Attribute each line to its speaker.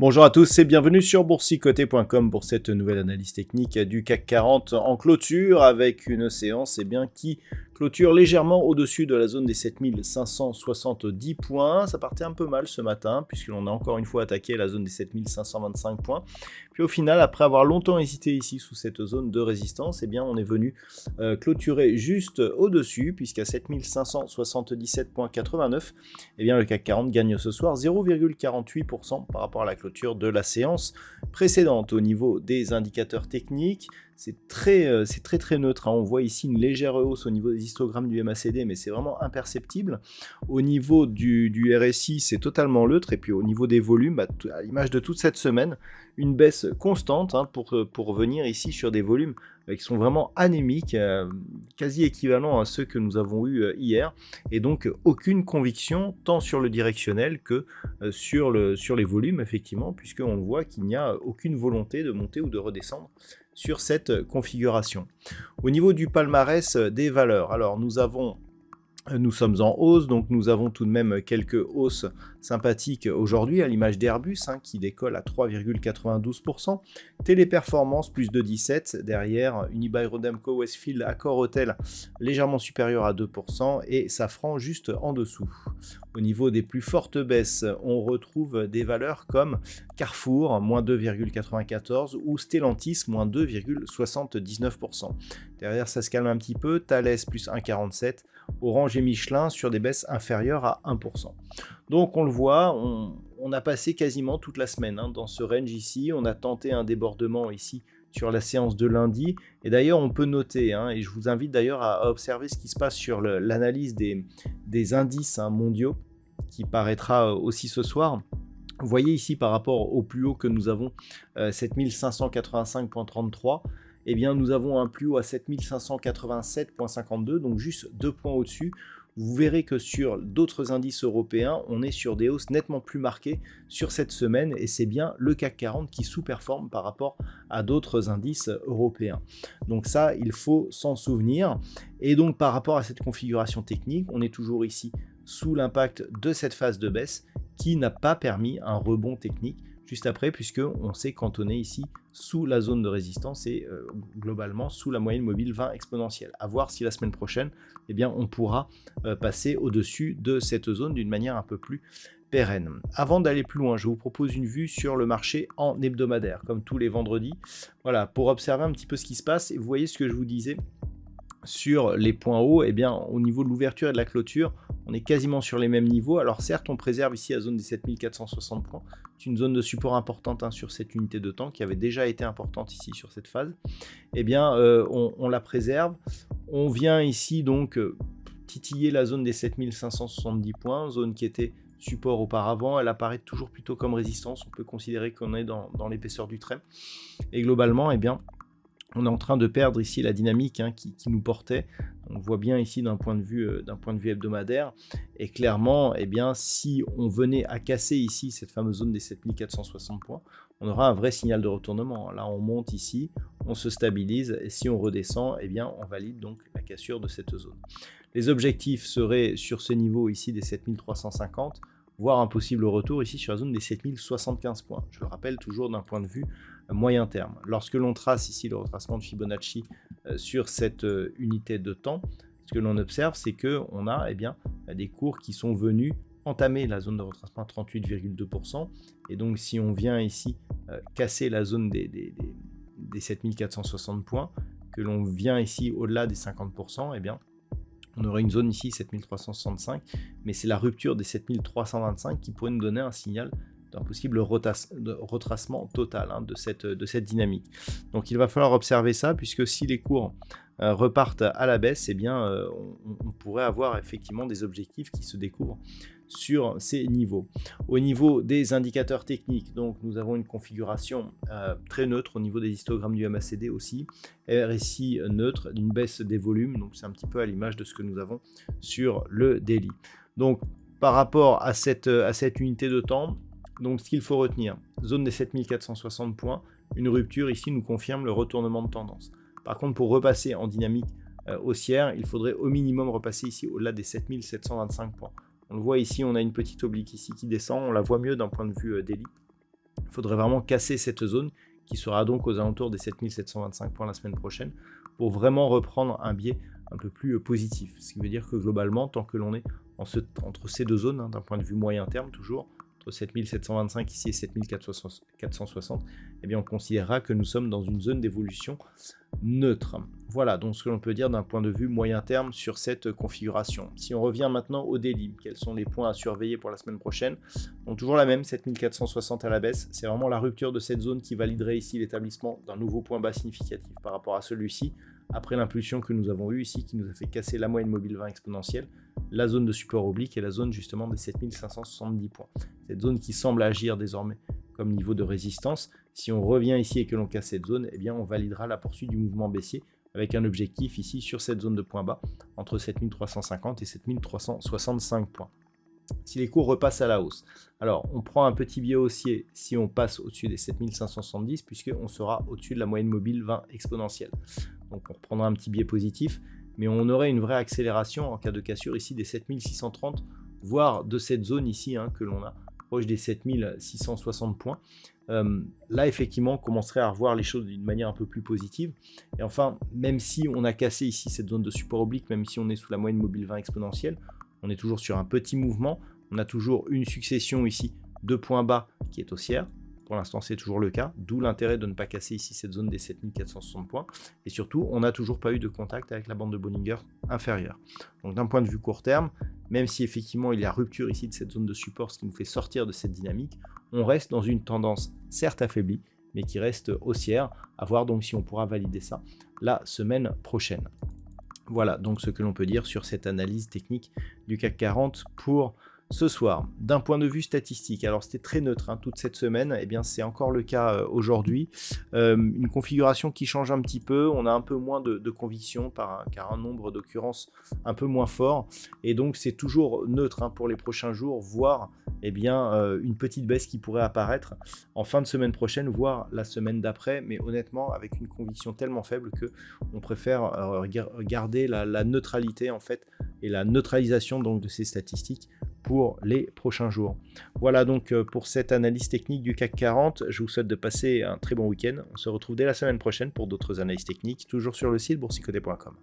Speaker 1: Bonjour à tous et bienvenue sur boursicoté.com pour cette nouvelle analyse technique du CAC 40 en clôture avec une séance qui clôture légèrement au-dessus de la zone des 7570 points. Ça partait un peu mal ce matin puisque l'on a encore une fois attaqué la zone des 7525 points. Puis au final, après avoir longtemps hésité ici sous cette zone de résistance, on est venu clôturer juste au-dessus puisqu'à 7577,89, le CAC 40 gagne ce soir 0,48% par rapport à la clôture de la séance précédente. Au niveau des indicateurs techniques, c'est très neutre. On voit ici une légère hausse au niveau des histogrammes du MACD, mais c'est vraiment imperceptible. Au niveau du RSI, c'est totalement neutre. Et puis au niveau des volumes, à l'image de toute cette semaine, une baisse constante pour revenir ici sur des volumes qui sont vraiment anémiques, quasi équivalents à ceux que nous avons eus hier. Et donc aucune conviction, tant sur le directionnel que sur les volumes, effectivement, puisqu'on voit qu'il n'y a aucune volonté de monter ou de redescendre sur cette configuration. Au niveau du palmarès des valeurs, alors nous sommes en hausse, donc nous avons tout de même quelques hausses sympathiques aujourd'hui, à l'image d'Airbus qui décolle à 3,92%, Téléperformance plus de 17%, derrière Unibail-Rodamco, Westfield, Accor-Hôtel légèrement supérieur à 2% et Safran juste en dessous. Au niveau des plus fortes baisses, on retrouve des valeurs comme Carrefour, moins 2,94% ou Stellantis, moins 2,79%. Derrière, ça se calme un petit peu, Thales plus 1,47%, Orange et Michelin sur des baisses inférieures à 1%. Donc on le voit, on a passé quasiment toute la semaine dans ce range ici. On a tenté un débordement ici sur la séance de lundi. Et d'ailleurs, on peut noter, et je vous invite d'ailleurs à observer ce qui se passe sur l'analyse des indices mondiaux, qui paraîtra aussi ce soir. Vous voyez ici par rapport au plus haut que nous avons, 7585,33, nous avons un plus haut à 7587,52, donc juste 2 points au-dessus. Vous verrez que sur d'autres indices européens, on est sur des hausses nettement plus marquées sur cette semaine et c'est bien le CAC 40 qui sous-performe par rapport à d'autres indices européens. Donc ça, il faut s'en souvenir. Et donc par rapport à cette configuration technique, on est toujours ici sous l'impact de cette phase de baisse qui n'a pas permis un rebond technique juste après, puisqu'on s'est cantonné ici sous la zone de résistance et globalement sous la moyenne mobile 20 exponentielle. À voir si la semaine prochaine, on pourra passer au-dessus de cette zone d'une manière un peu plus pérenne. Avant d'aller plus loin, je vous propose une vue sur le marché en hebdomadaire, comme tous les vendredis. Voilà, pour observer un petit peu ce qui se passe. Et vous voyez ce que je vous disais sur les points hauts, au niveau de l'ouverture et de la clôture, on est quasiment sur les mêmes niveaux. Alors certes, on préserve ici la zone des 7460 points. C'est une zone de support importante sur cette unité de temps qui avait déjà été importante ici sur cette phase. On la préserve. On vient ici donc titiller la zone des 7570 points, zone qui était support auparavant. Elle apparaît toujours plutôt comme résistance. On peut considérer qu'on est dans l'épaisseur du trait. Et globalement, on est en train de perdre ici la dynamique qui nous portait. On voit bien ici d'un point de vue hebdomadaire. Et clairement, si on venait à casser ici cette fameuse zone des 7460 points, on aura un vrai signal de retournement. Là, on monte ici, on se stabilise. Et si on redescend, on valide donc la cassure de cette zone. Les objectifs seraient sur ce niveau ici des 7350, voire un possible retour ici sur la zone des 7075 points. Je le rappelle, toujours d'un point de vue moyen terme. Lorsque l'on trace ici le retracement de Fibonacci sur cette unité de temps, ce que l'on observe, c'est qu'on a des cours qui sont venus entamer la zone de retracement à 38,2%. Et donc, si on vient ici casser la zone des 7460 points, que l'on vient ici au-delà des 50%, on aurait une zone ici 7365, mais c'est la rupture des 7325 qui pourrait nous donner un signal d'un possible retracement total de cette dynamique. Donc il va falloir observer ça, puisque si les cours repartent à la baisse, on pourrait avoir effectivement des objectifs qui se découvrent sur ces niveaux. Au niveau des indicateurs techniques, donc nous avons une configuration très neutre au niveau des histogrammes du MACD aussi, RSI neutre, une baisse des volumes, donc c'est un petit peu à l'image de ce que nous avons sur le daily. Donc par rapport à cette unité de temps, donc ce qu'il faut retenir, zone des 7460 points, une rupture ici nous confirme le retournement de tendance. Par contre, pour repasser en dynamique haussière, il faudrait au minimum repasser ici au-delà des 7725 points. On le voit ici, on a une petite oblique ici qui descend, on la voit mieux d'un point de vue daily. Il faudrait vraiment casser cette zone qui sera donc aux alentours des 7725 points la semaine prochaine pour vraiment reprendre un biais un peu plus positif. Ce qui veut dire que globalement, tant que l'on est entre ces deux zones, hein, d'un point de vue moyen terme toujours, entre 7725 ici et 7460, eh bien on considérera que nous sommes dans une zone d'évolution neutre. Voilà donc ce que l'on peut dire d'un point de vue moyen terme sur cette configuration. Si on revient maintenant au daily, quels sont les points à surveiller pour la semaine prochaine? Donc toujours la même, 7460 à la baisse, c'est vraiment la rupture de cette zone qui validerait ici l'établissement d'un nouveau point bas significatif par rapport à celui-ci, après l'impulsion que nous avons eue ici qui nous a fait casser la moyenne mobile 20 exponentielle, la zone de support oblique et la zone justement des 7570 points. Cette zone qui semble agir désormais comme niveau de résistance. Si on revient ici et que l'on casse cette zone, eh bien on validera la poursuite du mouvement baissier avec un objectif ici sur cette zone de point bas entre 7350 et 7365 points. Si les cours repassent à la hausse, alors on prend un petit biais haussier si on passe au-dessus des 7570 puisqu'on sera au-dessus de la moyenne mobile 20 exponentielle. Donc on reprendra un petit biais positif, mais on aurait une vraie accélération en cas de cassure ici des 7630, voire de cette zone ici hein, que l'on a proche des 7660 points. Là effectivement on commencerait à revoir les choses d'une manière un peu plus positive. Et enfin, même si on a cassé ici cette zone de support oblique, même si on est sous la moyenne mobile 20 exponentielle, on est toujours sur un petit mouvement, on a toujours une succession ici de points bas qui est haussière. Pour l'instant, c'est toujours le cas, d'où l'intérêt de ne pas casser ici cette zone des 7460 points. Et surtout, on n'a toujours pas eu de contact avec la bande de Bollinger inférieure. Donc d'un point de vue court terme, même si effectivement il y a rupture ici de cette zone de support, ce qui nous fait sortir de cette dynamique, on reste dans une tendance certes affaiblie, mais qui reste haussière. À voir donc si on pourra valider ça la semaine prochaine. Voilà donc ce que l'on peut dire sur cette analyse technique du CAC 40 pour ce soir. D'un point de vue statistique, alors c'était très neutre hein, toute cette semaine, et bien c'est encore le cas aujourd'hui. Une configuration qui change un petit peu, on a un peu moins de conviction car un nombre d'occurrences un peu moins fort, et donc c'est toujours neutre hein, pour les prochains jours, voire eh bien, une petite baisse qui pourrait apparaître en fin de semaine prochaine, voire la semaine d'après, mais honnêtement avec une conviction tellement faible que on préfère garder la neutralité en fait, et la neutralisation donc de ces statistiques pour les prochains jours. Voilà donc pour cette analyse technique du CAC 40. Je vous souhaite de passer un très bon week-end. On se retrouve dès la semaine prochaine pour d'autres analyses techniques, toujours sur le site boursicoté.com.